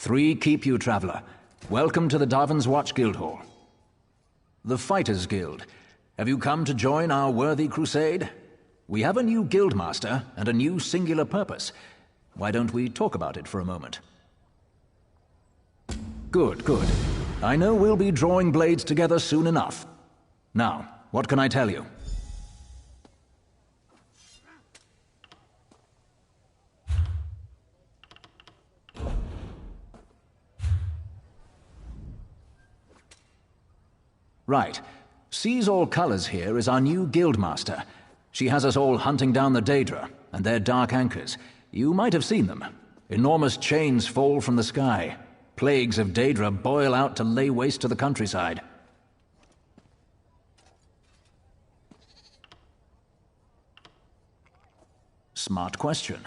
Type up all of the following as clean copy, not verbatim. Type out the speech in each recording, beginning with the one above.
3 keep you, traveler. Welcome to the Darvin's Watch Guildhall. The Fighters Guild. Have you come to join our worthy crusade? We have a new guildmaster and a new singular purpose. Why don't we talk about it for a moment? Good, good. I know we'll be drawing blades together soon enough. Now, what can I tell you? Right. Sees All Colors here is our new guildmaster. She has us all hunting down the Daedra and their dark anchors. You might have seen them. Enormous chains fall from the sky. Plagues of Daedra boil out to lay waste to the countryside. Smart question.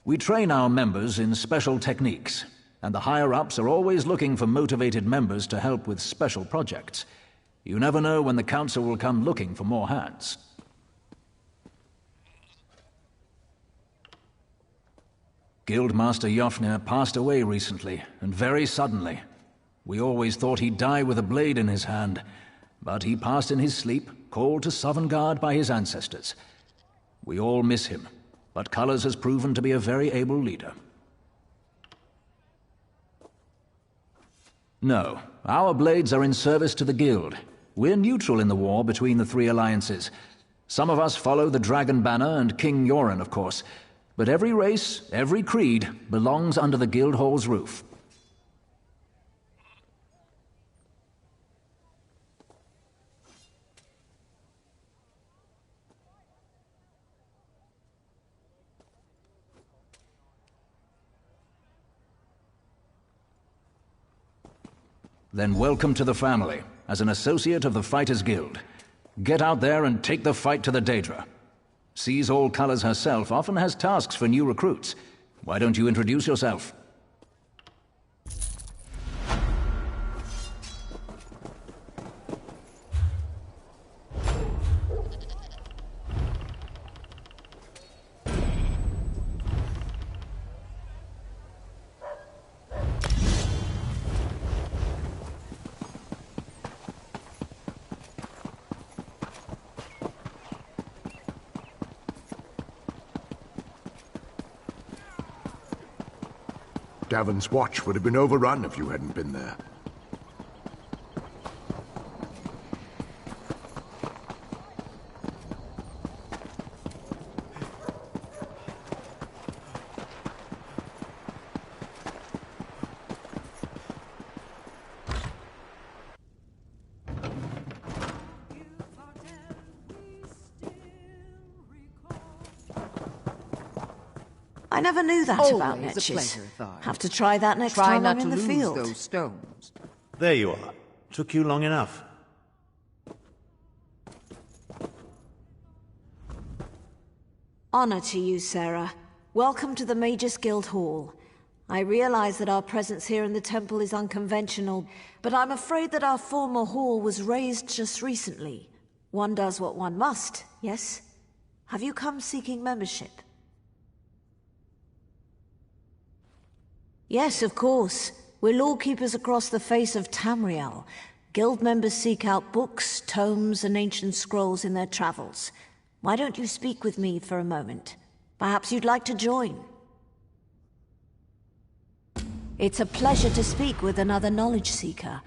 We train our members in special techniques, and the higher-ups are always looking for motivated members to help with special projects. You never know when the Council will come looking for more hands. Guildmaster Jofnir passed away recently, and very suddenly. We always thought he'd die with a blade in his hand, but he passed in his sleep, called to Sovngarde by his ancestors. We all miss him, but Colors has proven to be a very able leader. No, our blades are in service to the Guild. We're neutral in the war between the 3 alliances. Some of us follow the Dragon Banner and King Yoren, of course, but every race, every creed, belongs under the Guildhall's roof. Then welcome to the family, as an associate of the Fighters Guild. Get out there and take the fight to the Daedra. Sees All Colors herself often has tasks for new recruits. Why don't you introduce yourself? Darvin's Watch would have been overrun if you hadn't been there. I never knew that about niches. Have to try that next time I'm in the field. Those stones. There you are. Took you long enough. Honor to you, Sarah. Welcome to the Magus Guild Hall. I realize that our presence here in the temple is unconventional, but I'm afraid that our former hall was razed just recently. One does what one must, yes? Have you come seeking membership? Yes, of course. We're lawkeepers across the face of Tamriel. Guild members seek out books, tomes, and ancient scrolls in their travels. Why don't you speak with me for a moment? Perhaps you'd like to join. It's a pleasure to speak with another knowledge seeker.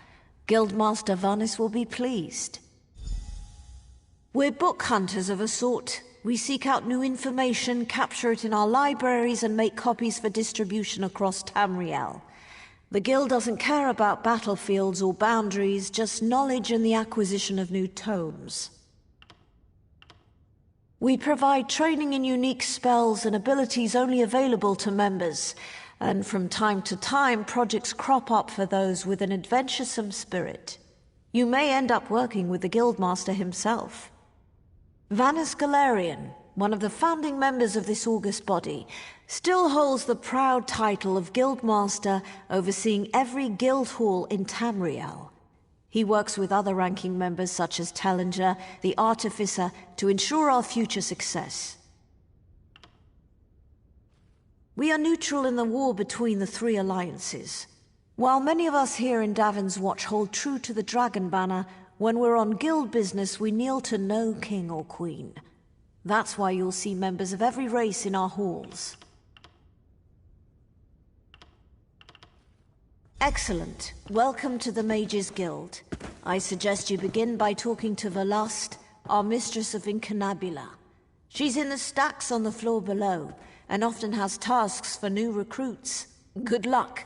Guildmaster Vanis will be pleased. We're book hunters of a sort. We seek out new information, capture it in our libraries, and make copies for distribution across Tamriel. The Guild doesn't care about battlefields or boundaries, just knowledge and the acquisition of new tomes. We provide training in unique spells and abilities only available to members, and from time to time, projects crop up for those with an adventuresome spirit. You may end up working with the Guildmaster himself. Vanis Galarian, one of the founding members of this august body, still holds the proud title of Guildmaster, overseeing every guild hall in Tamriel. He works with other ranking members such as Tellinger, the Artificer, to ensure our future success. We are neutral in the war between the 3 alliances. While many of us here in Davin's Watch hold true to the Dragon Banner, when we're on guild business we kneel to no king or queen. That's why you'll see members of every race in our halls. Excellent. Welcome to the Mages Guild. I suggest you begin by talking to Velast, our mistress of Incunabula. She's in the stacks on the floor below, and often has tasks for new recruits. Good luck.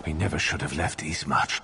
We never should have left East much.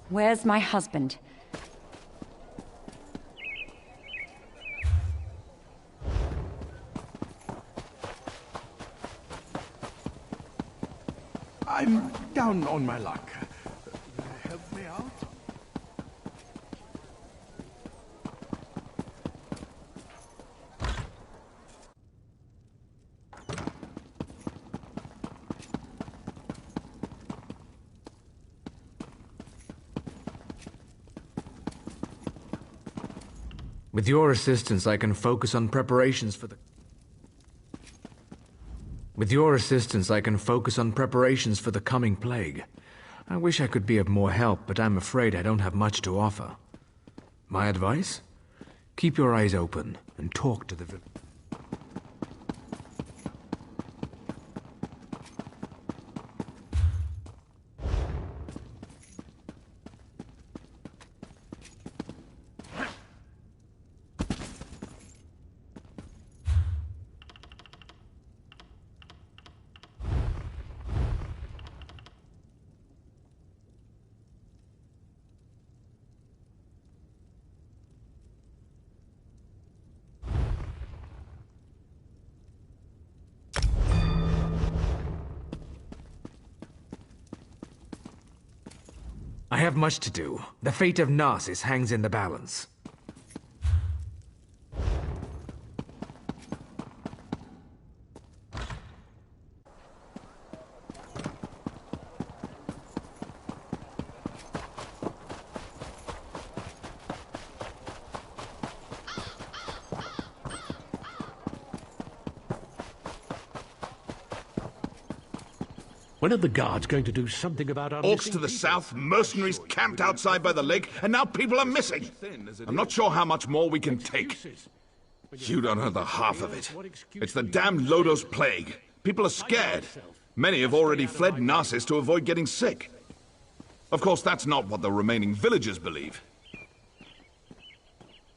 Where's my husband? I'm down on my luck. Help me out? With your assistance, I can focus on preparations for the... With your assistance, I can focus on preparations for the coming plague. I wish I could be of more help, but I'm afraid I don't have much to offer. My advice? Keep your eyes open and talk to the village. I have much to do. The fate of Narcissus hangs in the balance. When are the guards going to do something about our Orcs to the south, mercenaries camped outside by the lake, and now people are missing. I'm not sure how much more we can take. You don't know the half of it. It's the damned Lodo's plague. People are scared. Many have already fled Narcissus to avoid getting sick. Of course, that's not what the remaining villagers believe.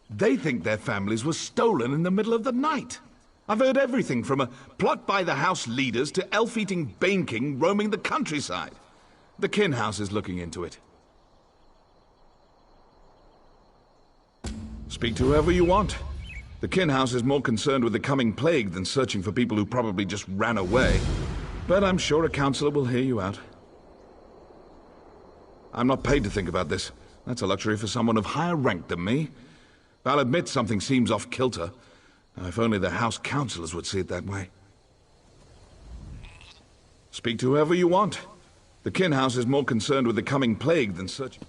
They think their families were stolen in the middle of the night. I've heard everything from a plot by the house leaders to elf-eating Bane King roaming the countryside. The Kin House is looking into it. Speak to whoever you want. The Kin House is more concerned with the coming plague than searching for people who probably just ran away. But I'm sure a counselor will hear you out. I'm not paid to think about this. That's a luxury for someone of higher rank than me. I'll admit something seems off-kilter. If only the house councillors would see it that way. Speak to whoever you want. The Kin House is more concerned with the coming plague than searching.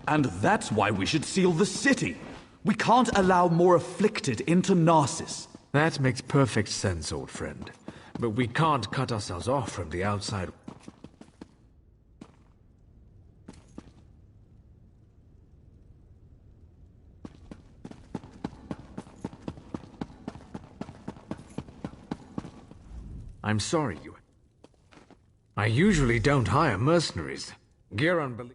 And that's why we should seal the city. We can't allow more afflicted into Narcissus. That makes perfect sense, old friend. But we can't cut ourselves off from the outside. I'm sorry, you... I usually don't hire mercenaries. Giron believes...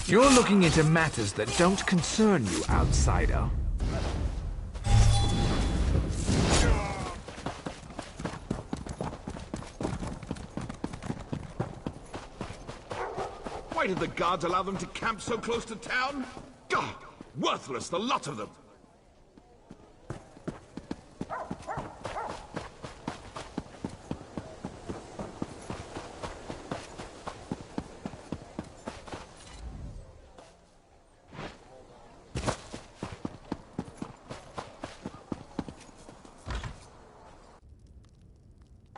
You're looking into matters that don't concern you, outsider. Why did the guards allow them to camp so close to town? God, worthless, the lot of them.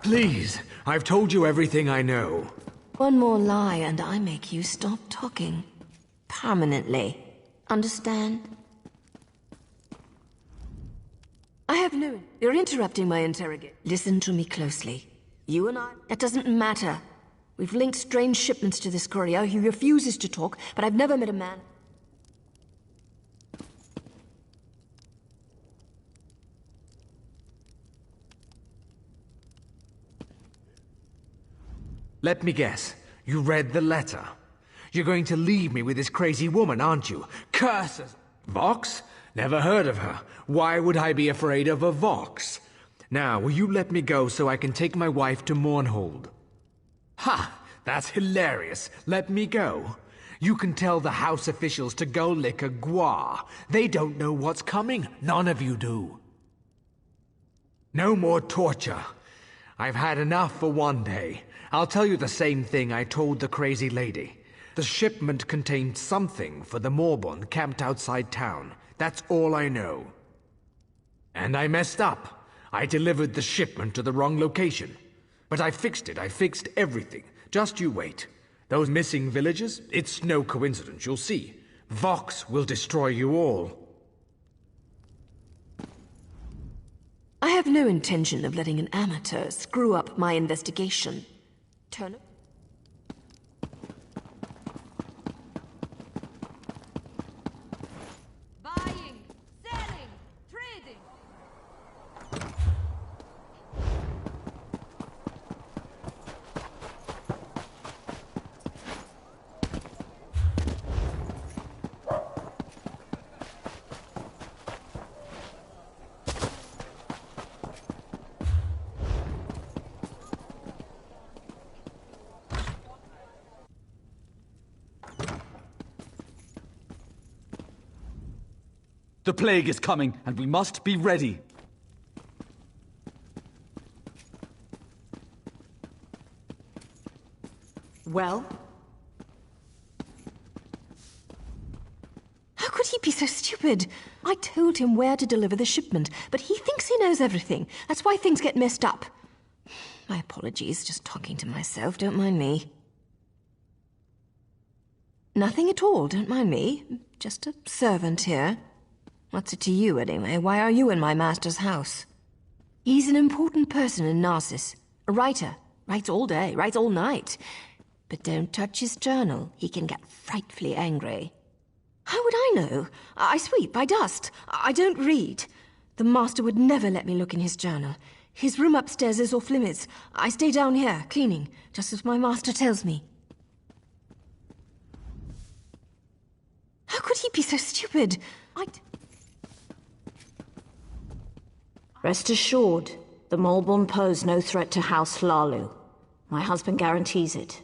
Please, I've told you everything I know. One more lie and I make you stop talking. Permanently. Understand? I have no... You're interrupting my interrogation. Listen to me closely. You and I... That doesn't matter. We've linked strange shipments to this courier. He refuses to talk, but I've never met a man... Let me guess. You read the letter. You're going to leave me with this crazy woman, aren't you? Curses! Vox? Never heard of her. Why would I be afraid of a Vox? Now, will you let me go so I can take my wife to Mournhold? Ha! That's hilarious. Let me go. You can tell the house officials to go lick a gua. They don't know what's coming. None of you do. No more torture. I've had enough for one day. I'll tell you the same thing I told the crazy lady. The shipment contained something for the Morbon camped outside town. That's all I know. And I messed up. I delivered the shipment to the wrong location. But I fixed it. I fixed everything. Just you wait. Those missing villagers? It's no coincidence, you'll see. Vox will destroy you all. I have no intention of letting an amateur screw up my investigation. Turner? Buying, selling, trading. The plague is coming, and we must be ready. Well? How could he be so stupid? I told him where to deliver the shipment, but he thinks he knows everything. That's why things get messed up. My apologies, just talking to myself, don't mind me. Nothing at all, don't mind me. Just a servant here. What's it to you, anyway? Why are you in my master's house? He's an important person in Narcissus. A writer. Writes all day, writes all night. But don't touch his journal. He can get frightfully angry. How would I know? I sweep, I dust. I don't read. The master would never let me look in his journal. His room upstairs is off limits. I stay down here, cleaning, just as my master tells me. How could he be so stupid? Rest assured, the Molborn pose no threat to House Hlalu. My husband guarantees it.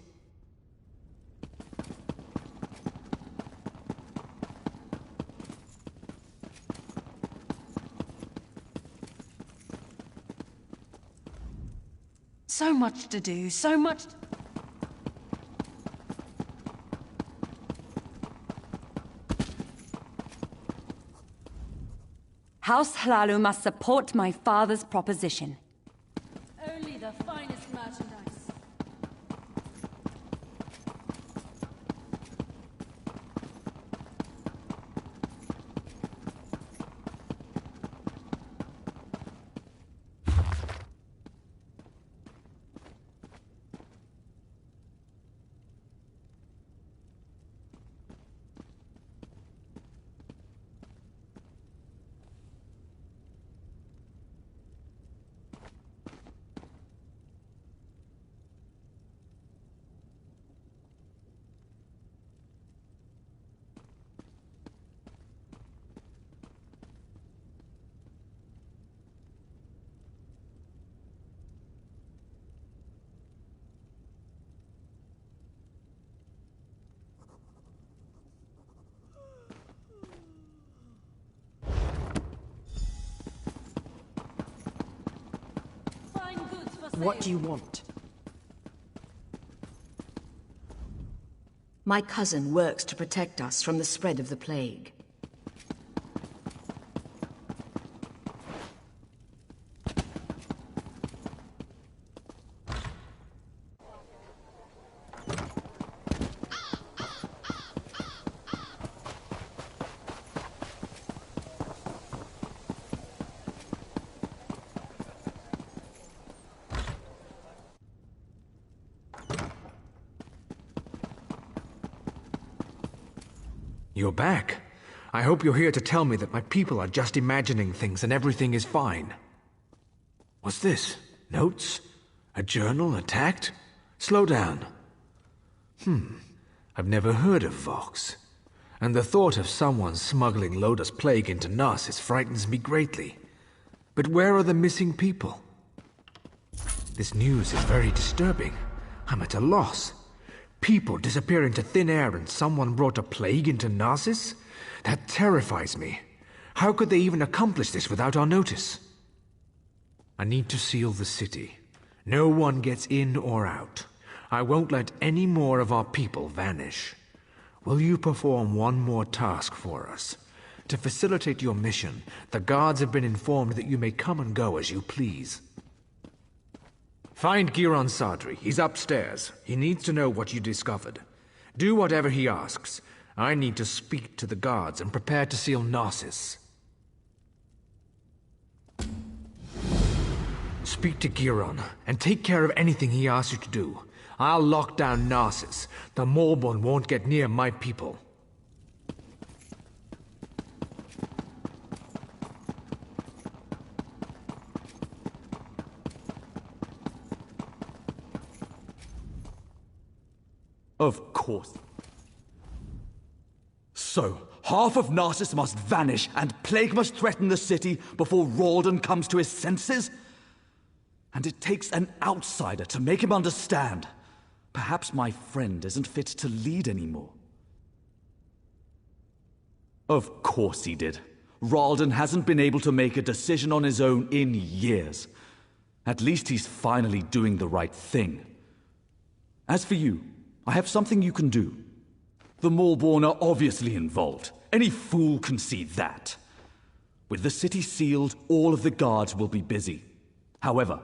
So much to do, so much... House Hlalu must support my father's proposition. Only the finest merchandise. What do you want? My cousin works to protect us from the spread of the plague. You're back. I hope you're here to tell me that my people are just imagining things and everything is fine. What's this? Notes? A journal attacked? Slow down. I've never heard of Vox. And the thought of someone smuggling Loda's plague into Narcissus frightens me greatly. But where are the missing people? This news is very disturbing. I'm at a loss. People disappear into thin air and someone brought a plague into Narcissus? That terrifies me. How could they even accomplish this without our notice? I need to seal the city. No one gets in or out. I won't let any more of our people vanish. Will you perform one more task for us? To facilitate your mission, the guards have been informed that you may come and go as you please. Find Giron Sadri. He's upstairs. He needs to know what you discovered. Do whatever he asks. I need to speak to the guards and prepare to seal Narcissus. Speak to Giron, and take care of anything he asks you to do. I'll lock down Narcissus. The Maulborn won't get near my people. Of course. So, half of Narcissus must vanish, and plague must threaten the city before Rawdon comes to his senses? And it takes an outsider to make him understand. Perhaps my friend isn't fit to lead anymore. Of course he did. Rawdon hasn't been able to make a decision on his own in years. At least he's finally doing the right thing. As for you, I have something you can do. The Maulborn are obviously involved. Any fool can see that. With the city sealed, all of the guards will be busy. However,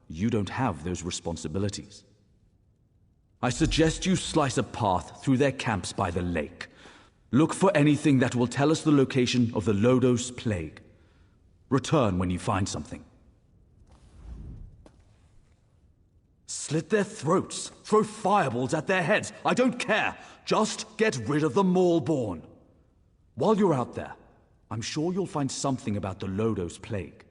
you don't have those responsibilities. I suggest you slice a path through their camps by the lake. Look for anything that will tell us the location of the Lodos plague. Return when you find something. Slit their throats. Throw fireballs at their heads. I don't care. Just get rid of the Maulborn. While you're out there, I'm sure you'll find something about the Lodos plague.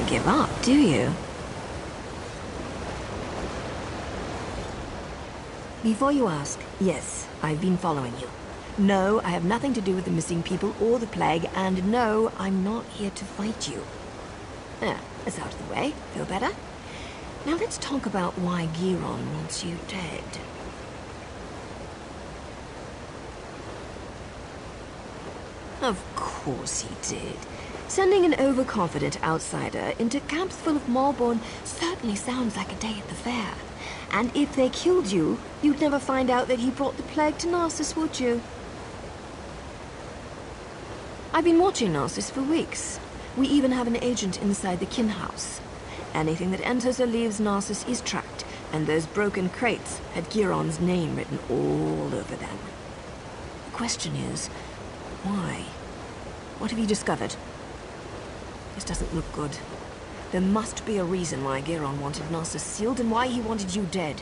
give up, do you? Before you ask, yes, I've been following you. No, I have nothing to do with the missing people or the plague, and no, I'm not here to fight you. There, it's out of the way. Feel better? Now let's talk about why Giron wants you dead. Of course he did. Sending an overconfident outsider into camps full of Malborn certainly sounds like a day at the fair. And if they killed you, you'd never find out that he brought the plague to Narcissus, would you? I've been watching Narcissus for weeks. We even have an agent inside the kin house. Anything that enters or leaves Narcissus is tracked, and those broken crates had Giron's name written all over them. The question is, why? What have you discovered? This doesn't look good. There must be a reason why Giron wanted Narcissus sealed and why he wanted you dead.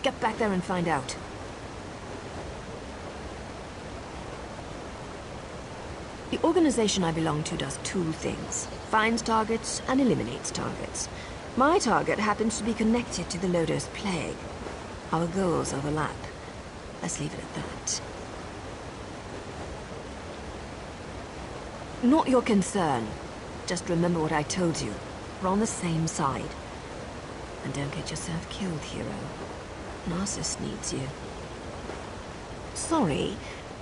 Get back there and find out. The organization I belong to does two things. Finds targets and eliminates targets. My target happens to be connected to the Lodos Plague. Our goals overlap. Let's leave it at that. Not your concern. Just remember what I told you. We're on the same side. And don't get yourself killed, hero. Narcissus needs you. Sorry,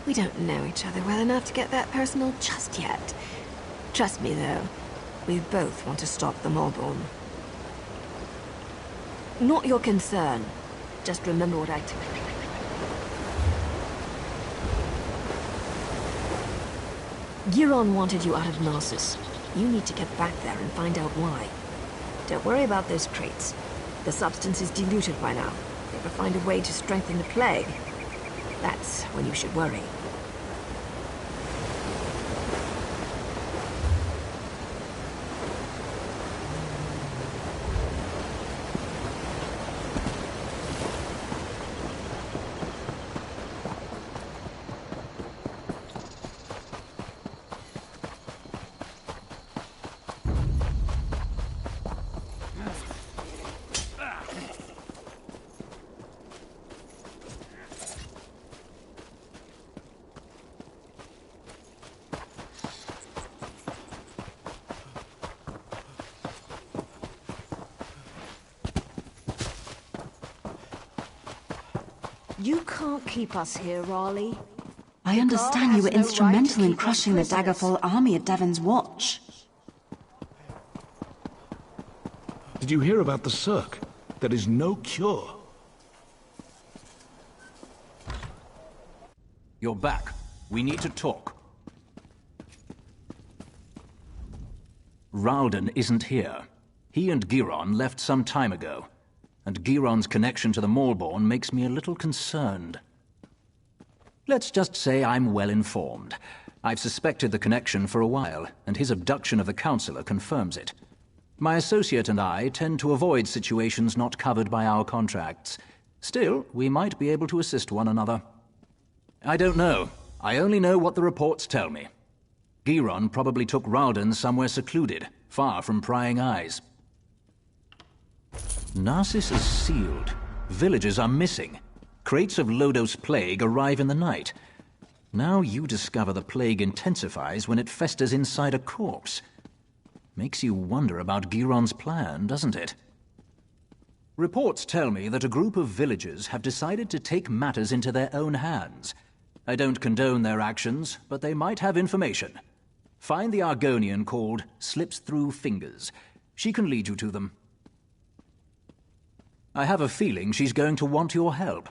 we don't know each other well enough to get that personal just yet. Trust me, though. We both want to stop the Malborn. Not your concern. Just remember what I told you. Giron wanted you out of Narcissus. You need to get back there and find out why. Don't worry about those crates. The substance is diluted by now. If they ever find a way to strengthen the plague, that's when you should worry. You can't keep us here, Raleigh. I understand you were instrumental in crushing the Daggerfall army at Devon's Watch. Did you hear about the Cirque? There is no cure. You're back. We need to talk. Ralden isn't here. He and Giron left some time ago. And Giron's connection to the Malborn makes me a little concerned. Let's just say I'm well informed. I've suspected the connection for a while, and his abduction of the Counselor confirms it. My associate and I tend to avoid situations not covered by our contracts. Still, we might be able to assist one another. I don't know. I only know what the reports tell me. Giron probably took Ralden somewhere secluded, far from prying eyes. Narcissus is sealed. Villagers are missing. Crates of Lodos plague arrive in the night. Now you discover the plague intensifies when it festers inside a corpse. Makes you wonder about Giron's plan, doesn't it? Reports tell me that a group of villagers have decided to take matters into their own hands. I don't condone their actions, but they might have information. Find the Argonian called Slips Through Fingers. She can lead you to them. I have a feeling she's going to want your help.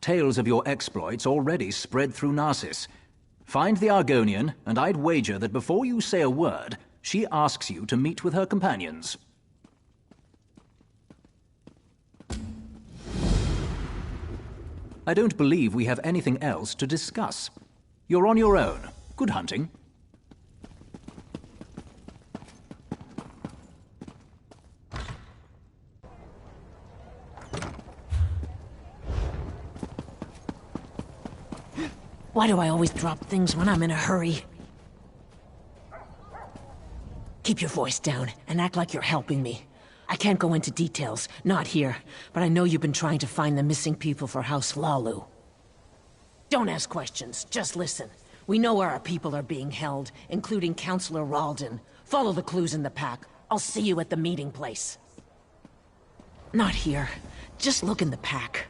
Tales of your exploits already spread through Narcissus. Find the Argonian, and I'd wager that before you say a word, she asks you to meet with her companions. I don't believe we have anything else to discuss. You're on your own. Good hunting. Why do I always drop things when I'm in a hurry? Keep your voice down and act like you're helping me. I can't go into details, not here, but I know you've been trying to find the missing people for House Lalu. Don't ask questions, just listen. We know where our people are being held, including Councillor Ralden. Follow the clues in the pack. I'll see you at the meeting place. Not here. Just look in the pack.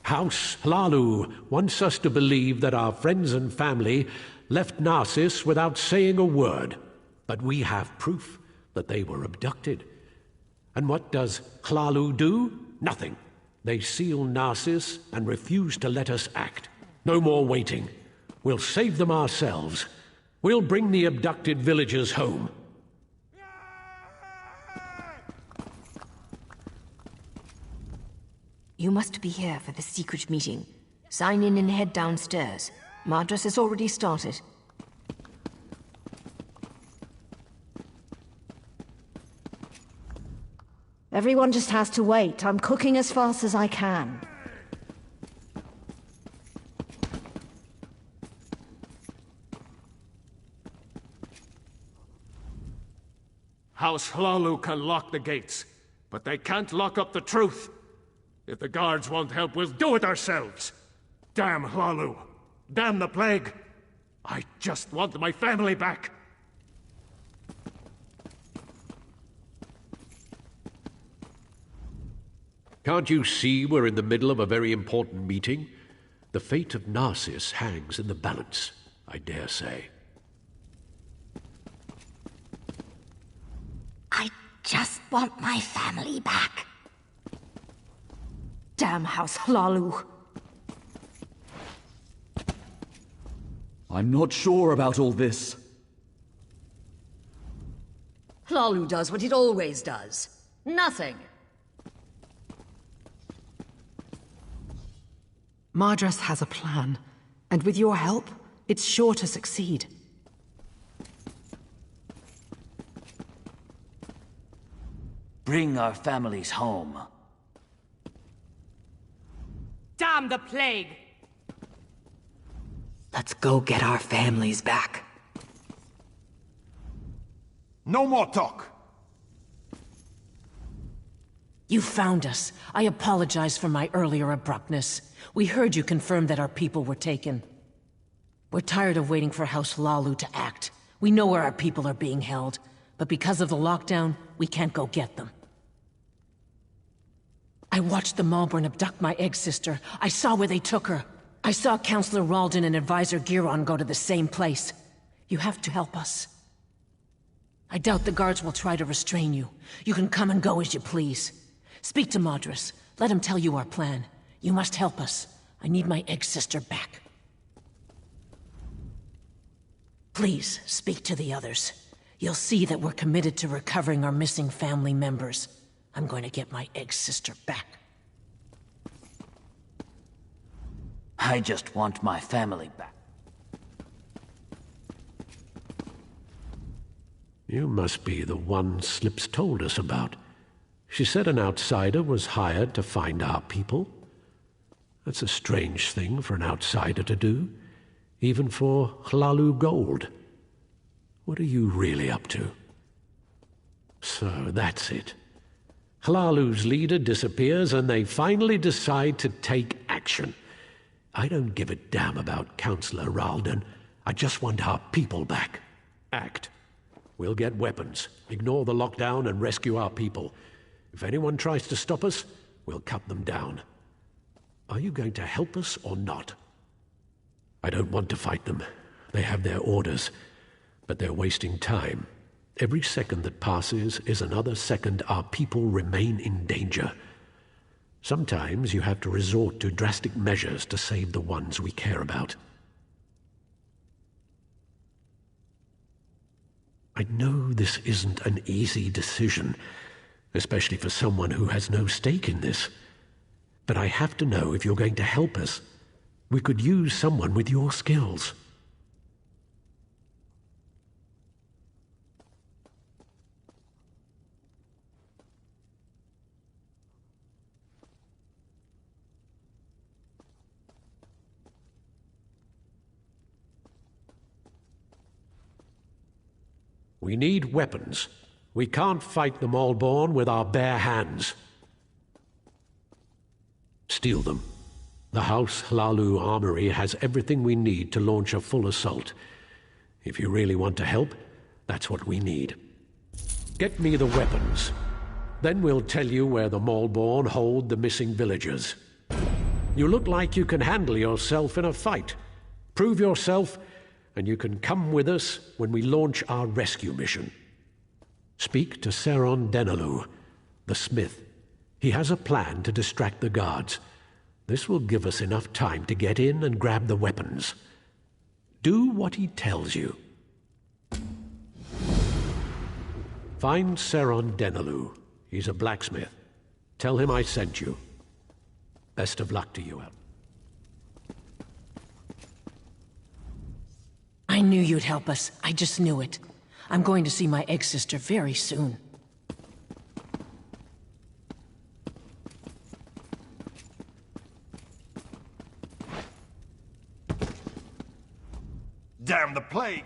House Lalu wants us to believe that our friends and family left Narcissus without saying a word. But we have proof that they were abducted. And what does Hlalu do? Nothing. They seal Narcissus and refuse to let us act. No more waiting. We'll save them ourselves. We'll bring the abducted villagers home. You must be here for the secret meeting. Sign in and head downstairs. Madras has already started. Everyone just has to wait. I'm cooking as fast as I can. House Hlalu can lock the gates, but they can't lock up the truth. If the guards won't help, we'll do it ourselves. Damn Hlalu. Damn the plague. I just want my family back. Can't you see we're in the middle of a very important meeting? The fate of Narcissus hangs in the balance, I dare say. I just want my family back. Damn House Hlalu. I'm not sure about all this. Hlalu does what it always does. Nothing. Madras has a plan, and with your help, it's sure to succeed. Bring our families home. Damn the plague! Let's go get our families back. No more talk. You found us. I apologize for my earlier abruptness. We heard you confirm that our people were taken. We're tired of waiting for House Hlaalu to act. We know where our people are being held, but because of the lockdown, we can't go get them. I watched the Malborn abduct my egg sister. I saw where they took her. I saw Counselor Ralden and Advisor Giron go to the same place. You have to help us. I doubt the guards will try to restrain you. You can come and go as you please. Speak to Madras. Let him tell you our plan. You must help us. I need my egg sister back. Please, speak to the others. You'll see that we're committed to recovering our missing family members. I'm going to get my egg sister back. I just want my family back. You must be the one Slips told us about. She said an outsider was hired to find our people. That's a strange thing for an outsider to do, even for Hlaalu gold. What are you really up to? So that's it. Hlaalu's leader disappears and they finally decide to take action. I don't give a damn about Counselor Ralden. I just want our people back. Act. We'll get weapons, ignore the lockdown and rescue our people. If anyone tries to stop us, we'll cut them down. Are you going to help us or not? I don't want to fight them. They have their orders, but they're wasting time. Every second that passes is another second our people remain in danger. Sometimes you have to resort to drastic measures to save the ones we care about. I know this isn't an easy decision, especially for someone who has no stake in this. But I have to know if you're going to help us. We could use someone with your skills. We need weapons. We can't fight the Malborn with our bare hands. Steal them. The House Hlaalu armory has everything we need to launch a full assault. If you really want to help, that's what we need. Get me the weapons. Then we'll tell you where the Malborn hold the missing villagers. You look like you can handle yourself in a fight. Prove yourself, and you can come with us when we launch our rescue mission. Speak to Seron Denalu, the smith. He has a plan to distract the guards. This will give us enough time to get in and grab the weapons. Do what he tells you. Find Seron Denalu. He's a blacksmith. Tell him I sent you. Best of luck to you, Al. I knew you'd help us. I just knew it. I'm going to see my egg sister very soon. Damn the plague!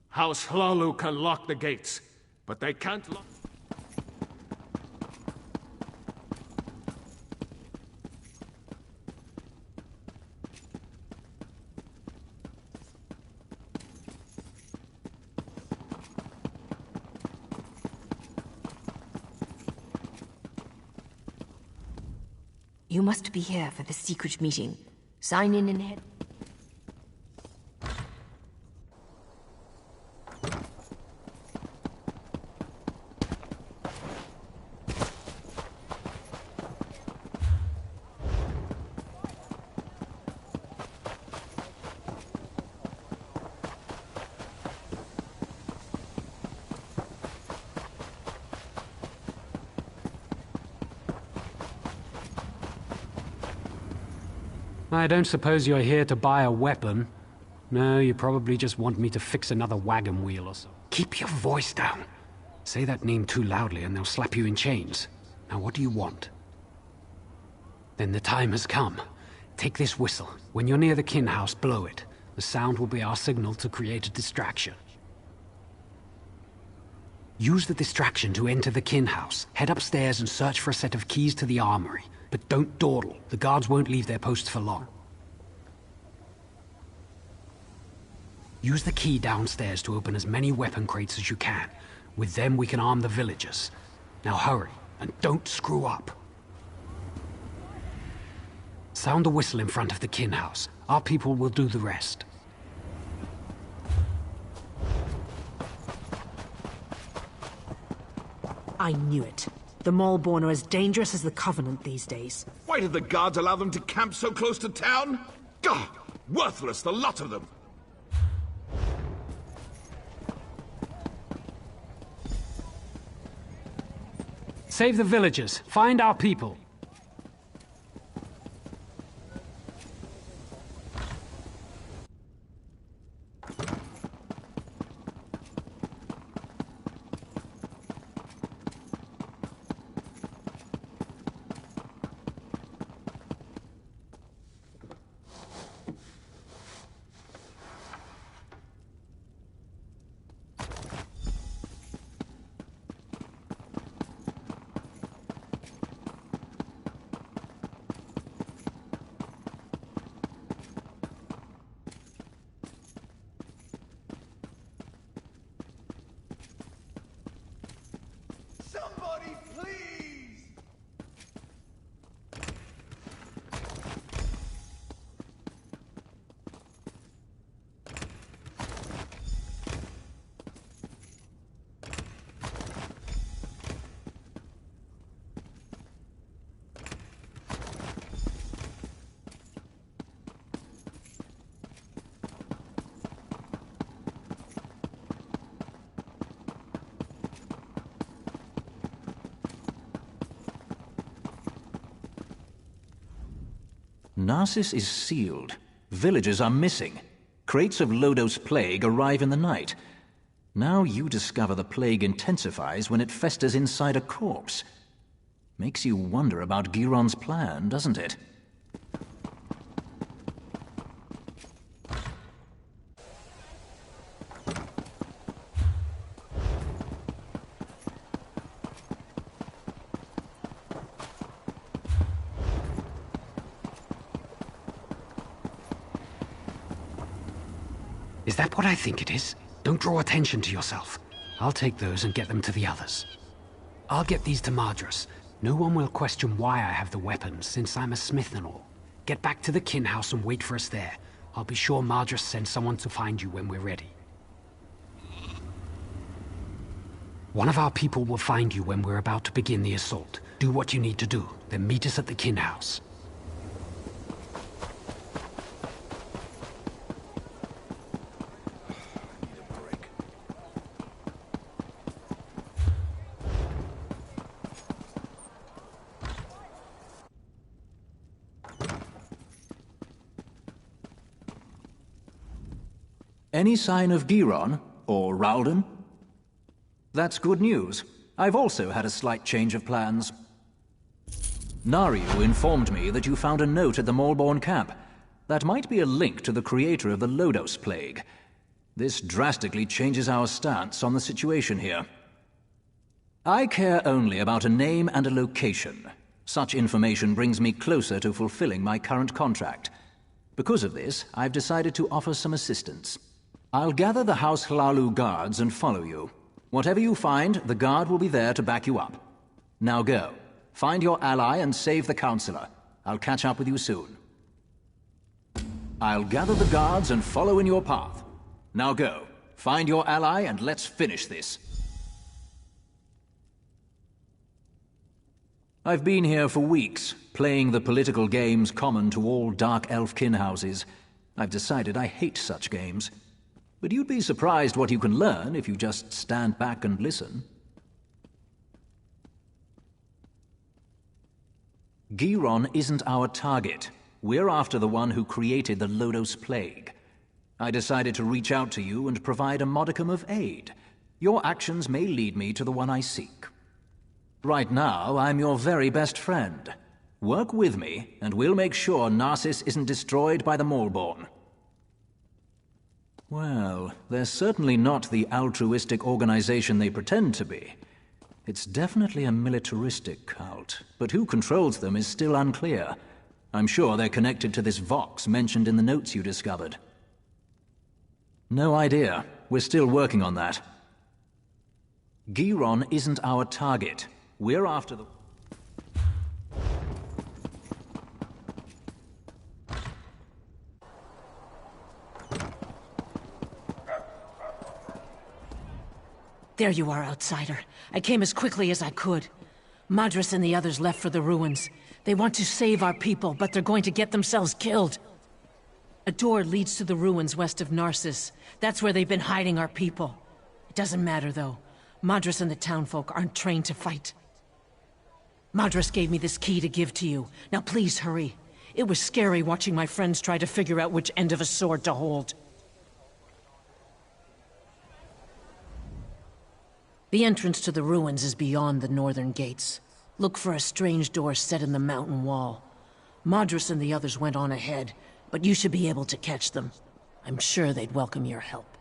House Hlaalu can lock the gates, but they can't lock... You must be here for the secret meeting. Sign in and head. I don't suppose you're here to buy a weapon. No, you probably just want me to fix another wagon wheel or so. Keep your voice down. Say that name too loudly and they'll slap you in chains. Now what do you want? Then the time has come. Take this whistle. When you're near the kin house, blow it. The sound will be our signal to create a distraction. Use the distraction to enter the kin house. Head upstairs and search for a set of keys to the armory. But don't dawdle. The guards won't leave their posts for long. Use the key downstairs to open as many weapon crates as you can. With them, we can arm the villagers. Now hurry, and don't screw up. Sound the whistle in front of the kin house. Our people will do the rest. I knew it. The Maulborn are as dangerous as the Covenant these days. Why did the guards allow them to camp so close to town? Gah! Worthless, the lot of them! Save the villagers. Find our people. Somebody, please! Narcissus is sealed. Villagers are missing. Crates of Lodos plague arrive in the night. Now you discover the plague intensifies when it festers inside a corpse. Makes you wonder about Giron's plan, doesn't it? Is that what I think it is? Don't draw attention to yourself. I'll take those and get them to the others. I'll get these to Madras. No one will question why I have the weapons, since I'm a smith and all. Get back to the kin house and wait for us there. I'll be sure Madras sends someone to find you when we're ready. One of our people will find you when we're about to begin the assault. Do what you need to do, then meet us at the kin house. Any sign of Giron or Ralden? That's good news. I've also had a slight change of plans. Naryu informed me that you found a note at the Maulborn camp. That might be a link to the creator of the Lodos plague. This drastically changes our stance on the situation here. I care only about a name and a location. Such information brings me closer to fulfilling my current contract. Because of this, I've decided to offer some assistance. I'll gather the House Hlalu guards and follow you. Whatever you find, the guard will be there to back you up. Now go. Find your ally and save the Counselor. I'll catch up with you soon. I'll gather the guards and follow in your path. Now go. Find your ally and let's finish this. I've been here for weeks, playing the political games common to all Dark Elf kin houses. I've decided I hate such games. But you'd be surprised what you can learn if you just stand back and listen. Giron isn't our target. We're after the one who created the Lodos plague. I decided to reach out to you and provide a modicum of aid. Your actions may lead me to the one I seek. Right now, I'm your very best friend. Work with me, and we'll make sure Narcissus isn't destroyed by the Maulborn. Well, they're certainly not the altruistic organization they pretend to be. It's definitely a militaristic cult, but who controls them is still unclear. I'm sure they're connected to this Vox mentioned in the notes you discovered. No idea. We're still working on that. Giron isn't our target. We're after the... There you are, outsider. I came as quickly as I could. Madras and the others left for the ruins. They want to save our people, but they're going to get themselves killed. A door leads to the ruins west of Narcissus. That's where they've been hiding our people. It doesn't matter, though. Madras and the townfolk aren't trained to fight. Madras gave me this key to give to you. Now please hurry. It was scary watching my friends try to figure out which end of a sword to hold. The entrance to the ruins is beyond the northern gates. Look for a strange door set in the mountain wall. Madras and the others went on ahead, but you should be able to catch them. I'm sure they'd welcome your help.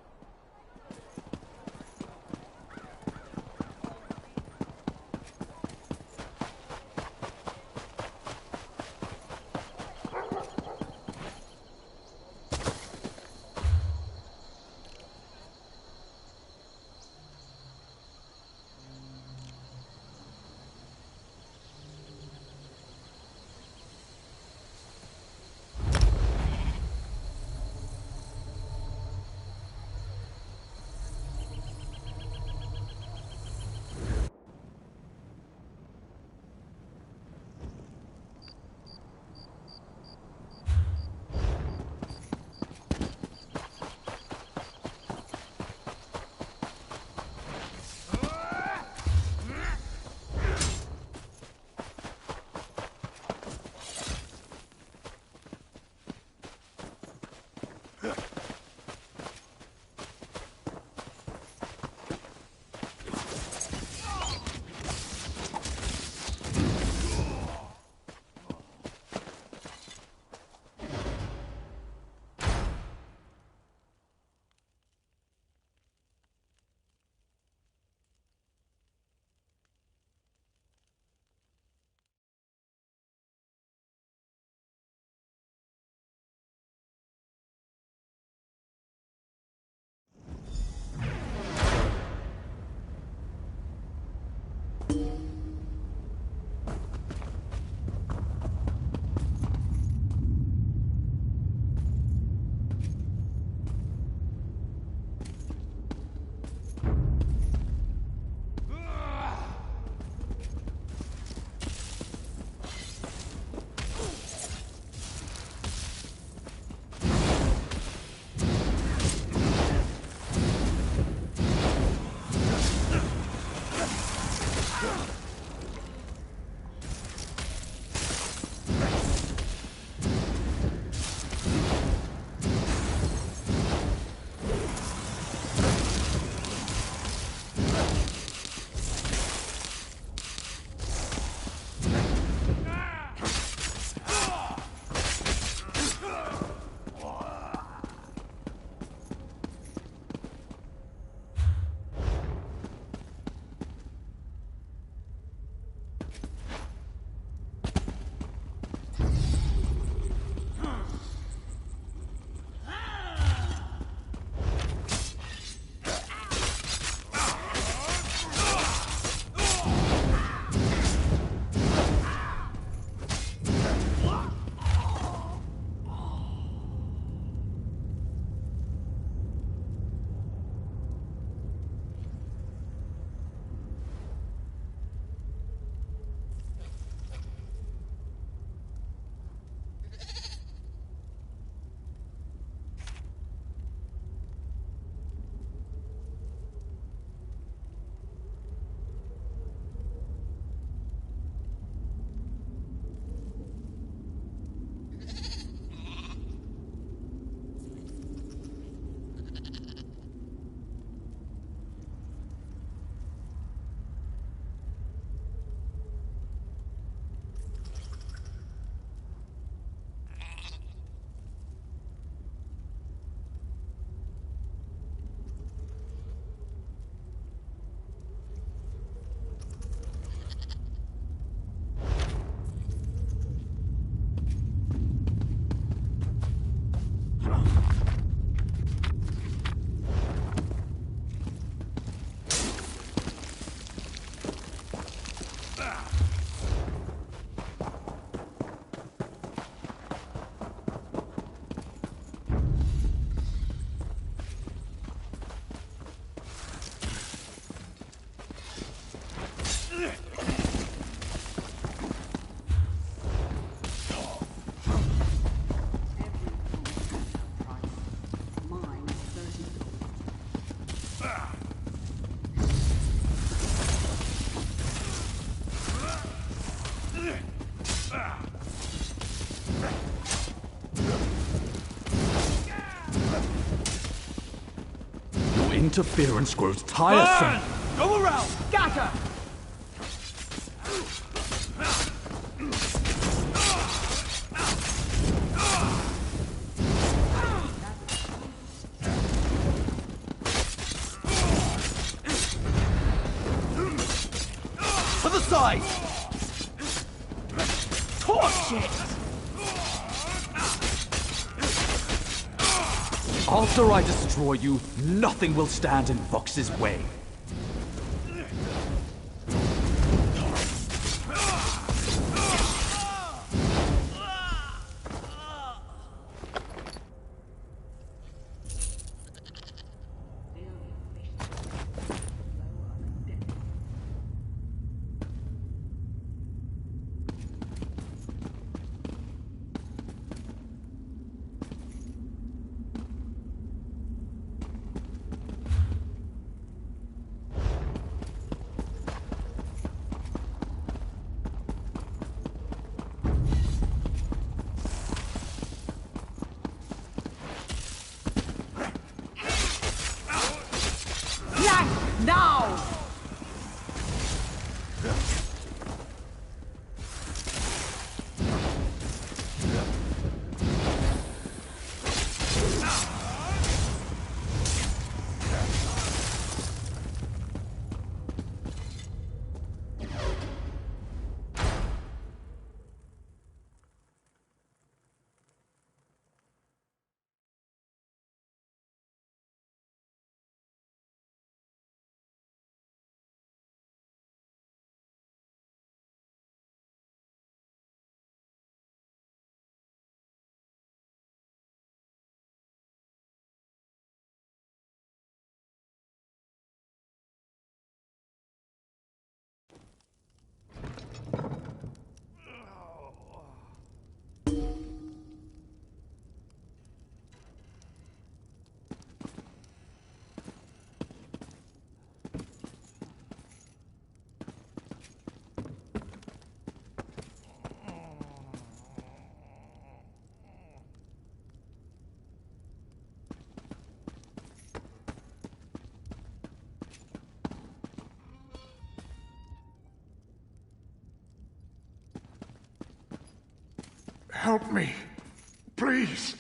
interference grows tiresome. Burn! Go around! Gotcha! To the side! Torch it! After I destroy you, nothing will stand in Vox's way. Now! Help me. Please.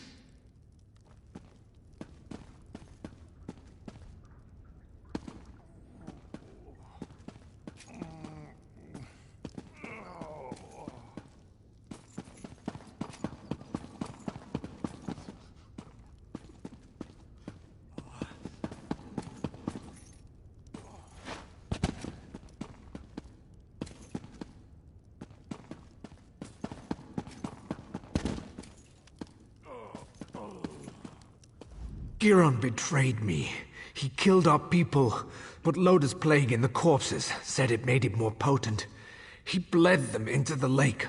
Giron betrayed me. He killed our people, put Loda's plague in the corpses, said it made it more potent. He bled them into the lake.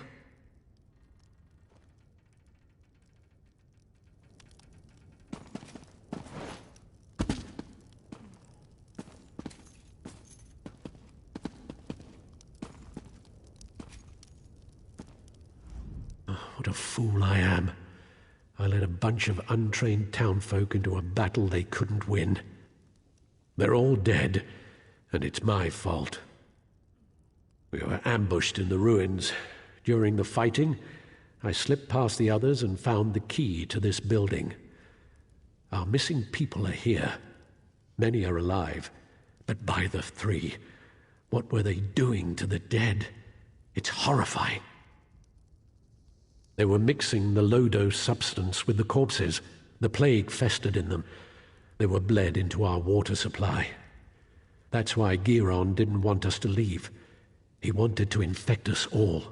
What a fool I am. I led a bunch of untrained townfolk into a battle they couldn't win. They're all dead, and it's my fault. We were ambushed in the ruins. During the fighting, I slipped past the others and found the key to this building. Our missing people are here. Many are alive, but by the three, what were they doing to the dead? It's horrifying. They were mixing the Lodo substance with the corpses. The plague festered in them. They were bled into our water supply. That's why Giron didn't want us to leave. He wanted to infect us all.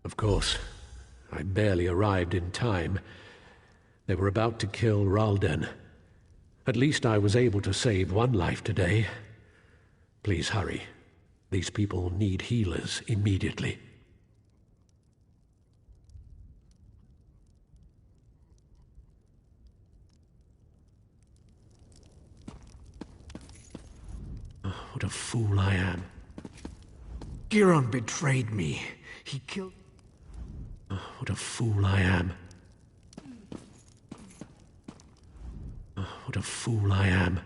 Of course, I barely arrived in time. They were about to kill Ralden. At least I was able to save one life today. Please hurry. These people need healers immediately. Oh, what a fool I am. Giron betrayed me. He killed... Oh, what a fool I am. What a fool I am.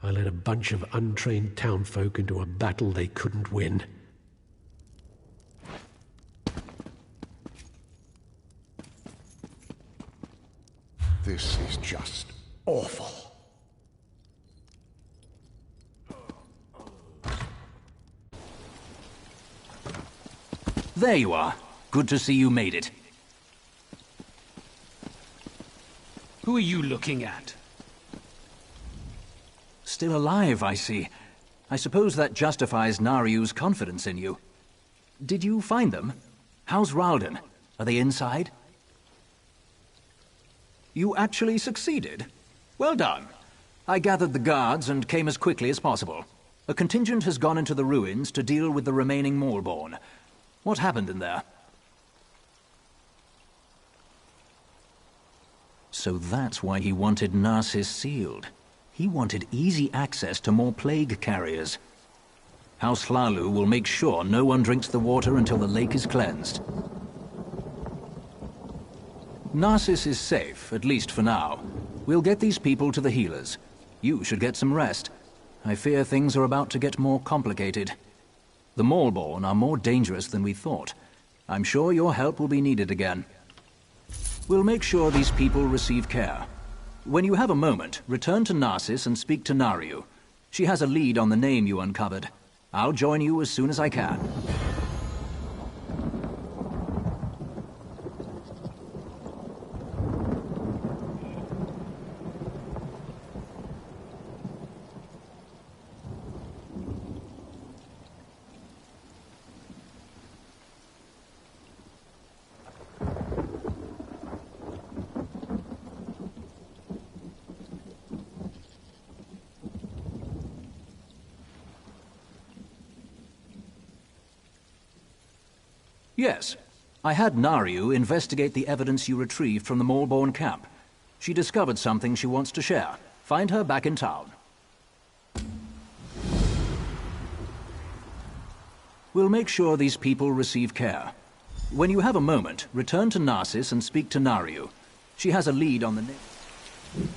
I led a bunch of untrained townfolk into a battle they couldn't win. This is just awful. There you are. Good to see you made it. Who are you looking at? Still alive, I see. I suppose that justifies Nariu's confidence in you. Did you find them? How's Ralden? Are they inside? You actually succeeded? Well done. I gathered the guards and came as quickly as possible. A contingent has gone into the ruins to deal with the remaining Maulborn. What happened in there? So that's why he wanted Narsis sealed. He wanted easy access to more plague carriers. House Hlalu will make sure no one drinks the water until the lake is cleansed. Narsis is safe, at least for now. We'll get these people to the healers. You should get some rest. I fear things are about to get more complicated. The Maulborn are more dangerous than we thought. I'm sure your help will be needed again. We'll make sure these people receive care. When you have a moment, return to Narsis and speak to Nariu. She has a lead on the name you uncovered. I'll join you as soon as I can. Yes. I had Nariu investigate the evidence you retrieved from the Maulborn camp. She discovered something she wants to share. Find her back in town. We'll make sure these people receive care. When you have a moment, return to Narsis and speak to Nariu. She has a lead on the name.